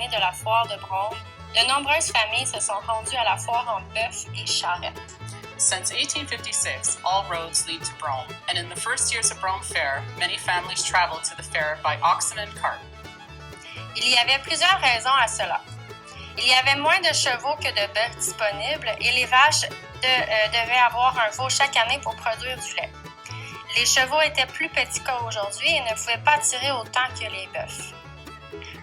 années de la foire de Brome, de nombreuses familles se sont rendues à la foire en bœuf et charrette. Since 1856, all roads lead to Brome, and in the first years of Brome Fair, many families traveled to the fair by oxen and cart. Il y avait plusieurs raisons à cela. Il y avait moins de chevaux que de bœufs disponibles et les vaches devaient avoir un veau chaque année pour produire du lait. Les chevaux étaient plus petits qu'aujourd'hui et ne pouvaient pas tirer autant que les bœufs.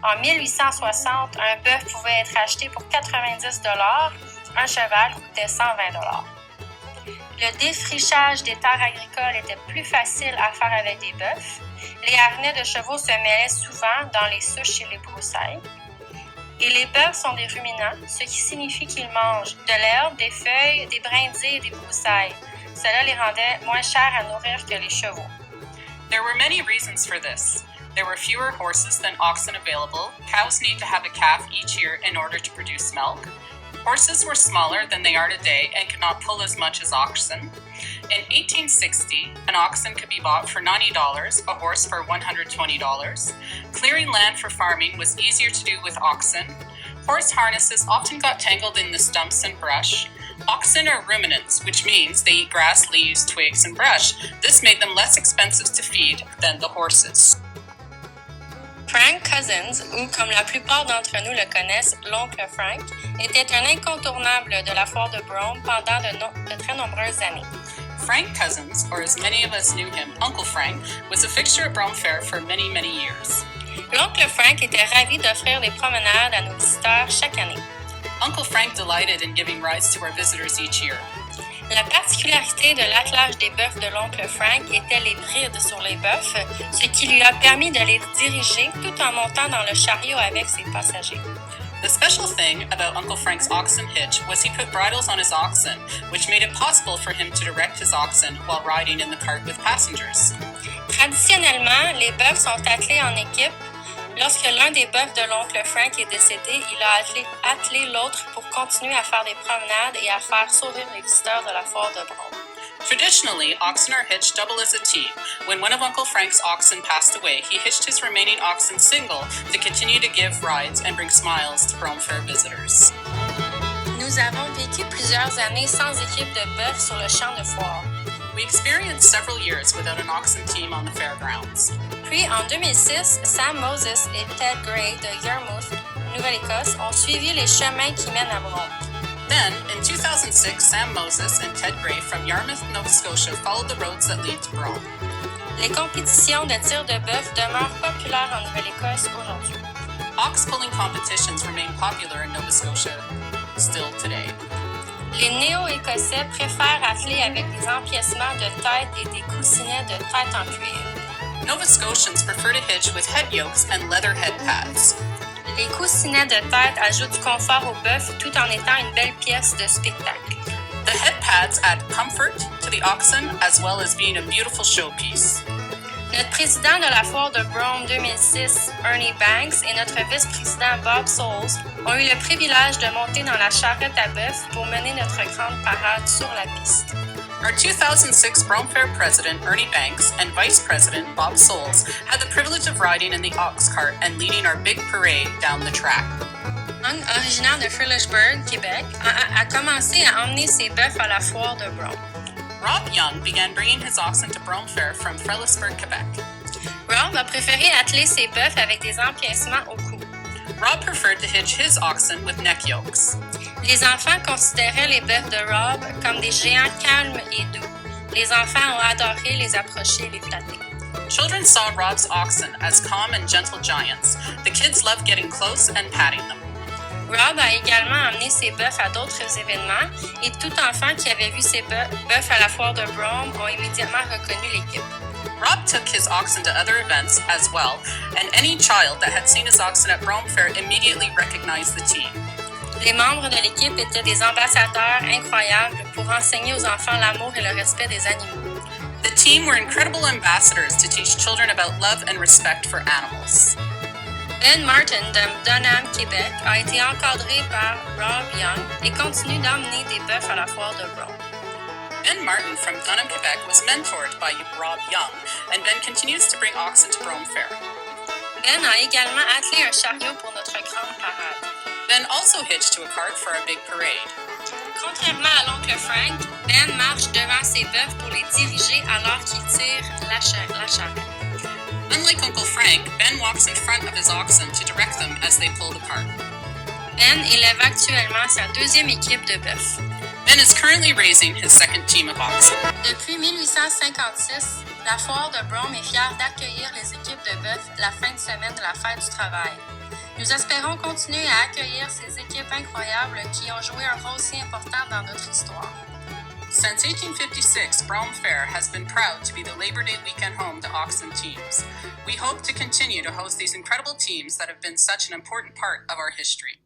En 1860, un bœuf pouvait être acheté pour 90 $, un cheval coûtait 120 $. Le défrichage des terres agricoles était plus facile à faire avec des bœufs. Les harnais de chevaux se mêlaient souvent dans les souches et les broussailles. Et les bœufs sont des ruminants, ce qui signifie qu'ils mangent de l'herbe, des feuilles, des brindilles et des broussailles. Cela les rendait moins chers à nourrir que les chevaux. There were many reasons for this. There were fewer horses than oxen available. Cows need to have a calf each year in order to produce milk. Horses were smaller than they are today and could not pull as much as oxen. In 1860, an oxen could be bought for $90, a horse for $120. Clearing land for farming was easier to do with oxen. Horse harnesses often got tangled in the stumps and brush. Oxen are ruminants, which means they eat grass, leaves, twigs, and brush. This made them less expensive to feed than the horses. Frank Cousins, ou comme la plupart d'entre nous le connaissent, l'oncle Frank, était un incontournable de la foire de Brome pendant de très nombreuses années. Frank Cousins, or as many of us knew him, Uncle Frank, was a fixture at Brome Fair for many, many years. L'oncle Frank était ravi d'offrir des promenades à nos visiteurs chaque année. Uncle Frank delighted in giving rides to our visitors each year. La particularité de l'attelage des bœufs de l'oncle Frank était les brides sur les bœufs, ce qui lui a permis de les diriger tout en montant dans le chariot avec ses passagers. The special thing about Uncle Frank's oxen hitch was he put bridles on his oxen, which made it possible for him to direct his oxen while riding in the cart with passengers. Traditionnellement, les bœufs sont attelés en équipe. Lorsque l'un des bœufs de l'oncle Frank est décédé, il a attelé l'autre pour continuer à faire des promenades et à faire sourire les visiteurs de la foire de Brome. Traditionally, oxen are hitched double as a team. When one of Uncle Frank's oxen passed away, he hitched his remaining oxen single to continue to give rides and bring smiles to Brome Fair visitors. Nous avons vécu plusieurs années sans équipe de bœufs sur le champ de foire. We experienced several years without an oxen team on the fairgrounds. Puis, en 2006, Sam Moses et Ted Gray de Yarmouth, Nouvelle-Écosse, ont suivi les chemins qui mènent à Brome. Then, in 2006, Sam Moses and Ted Gray from Yarmouth, Nova Scotia followed the roads that lead to Brome. Les compétitions de tir de bœuf demeurent populaires en Nouvelle-Écosse aujourd'hui. Ox pulling competitions remain popular in Nova Scotia still today. Les néo-écossais préfèrent atteler avec des empiècements de tête et des coussinets de tête en cuir. Nova Scotians prefer to hitch with head yokes and leather head pads. Les coussinets de tête ajoutent du confort au bœuf tout en étant une belle pièce de spectacle. The head pads add comfort to the oxen as well as being a beautiful showpiece. Notre président de la foire de Brome 2006, Ernie Banks, et notre vice-président Bob Souls ont eu le privilège de monter dans la charrette à bœuf pour mener notre grande parade sur la piste. Our 2006 Brome Fair President Ernie Banks and Vice President Bob Souls had the privilege of riding in the ox cart and leading our big parade down the track. Young, originaire de Fredericksburg, Québec, a commencé à emmener ses bœufs à la foire de Brome. Rob Young began bringing his oxen to Brome Fair from Fredericksburg, Quebec. Rob a préféré atteler ses bœufs avec des empiècements au cou. Rob preferred to hitch his oxen with neck yokes. Les enfants considéraient les bœufs de Rob comme des géants calmes et doux. Les enfants ont adoré les approcher et les flatter. Children saw Rob's oxen as calm and gentle giants. The kids loved getting close and patting them. Rob a également emmené ses bœufs à d'autres événements et tout enfant qui avait vu ses bœufs à la foire de Brome ont immédiatement reconnu l'équipe. Rob took his oxen to other events as well, and any child that had seen his oxen at Brome Fair immediately recognized the team. Les membres de l'équipe étaient des ambassadeurs incroyables pour enseigner aux enfants l'amour et le respect des animaux. The team were incredible ambassadors to teach children about love and respect for animals. Ben Martin de Dunham, Québec, a été encadré par Rob Young et continue d'emmener des bœufs à la foire de Brome. Ben Martin from Dunham, Quebec was mentored by Rob Young, and Ben continues to bring oxen to Brome Fair. Ben a également attelé un chariot pour notre grande parade. Ben also hitched to a cart for our big parade. Contrairement à l'oncle Frank, Ben marche devant ses bœufs pour les diriger alors qu'il tire la charrette. Unlike Uncle Frank, Ben walks in front of his oxen to direct them as they pull the cart. Ben élève actuellement sa deuxième équipe de bœufs. Ben is currently raising his second team of oxen. Depuis 1856, la foire de Brome est fière d'accueillir les équipes de bœufs la fin de semaine de la fête du travail. Nous espérons continuer à accueillir ces équipes incroyables qui ont joué un rôle si important dans notre histoire. Since 1856, Brome Fair has been proud to be the Labor Day weekend home to oxen teams. We hope to continue to host these incredible teams that have been such an important part of our history.